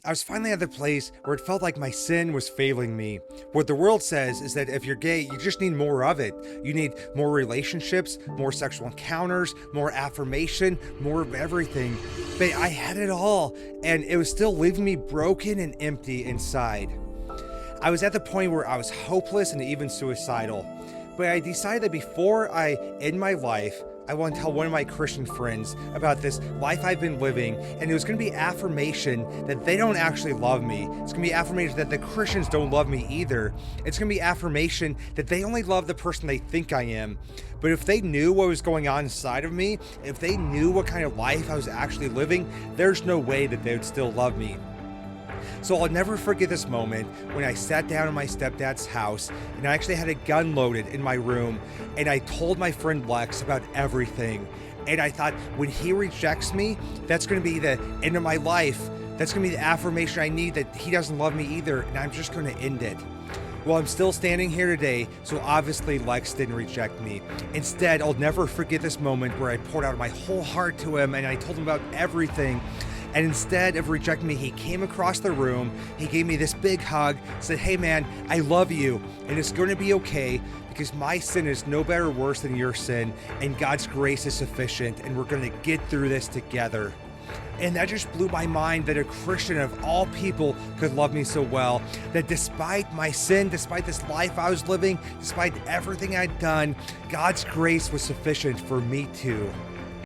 I was finally at the place where it felt like my sin was failing me. What the world says is that if you're gay, you just need more of it. You need more relationships, more sexual encounters, more affirmation, more of everything. But I had it all, and it was still leaving me broken and empty inside. I was at the point where I was hopeless and even suicidal. But I decided that before I end my life, I want to tell one of my Christian friends about this life I've been living, and it was going to be affirmation that they don't actually love me. It's going to be affirmation that the Christians don't love me either. It's going to be affirmation that they only love the person they think I am. But if they knew what was going on inside of me, if they knew what kind of life I was actually living, there's no way that they would still love me. So I'll never forget this moment when I sat down in my stepdad's house and I actually had a gun loaded in my room, and I told my friend Lex about everything. And I thought, when he rejects me, that's going to be the end of my life. That's going to be the affirmation I need that he doesn't love me either, and I'm just going to end it. Well, I'm still standing here today, so obviously Lex didn't reject me. Instead, I'll never forget this moment where I poured out my whole heart to him and I told him about everything. And instead of rejecting me, he came across the room, he gave me this big hug, said, "Hey man, I love you, and it's going to be okay, because my sin is no better or worse than your sin, and God's grace is sufficient, and we're going to get through this together." And that just blew my mind that a Christian of all people could love me so well, that despite my sin, despite this life I was living, despite everything I'd done, God's grace was sufficient for me too.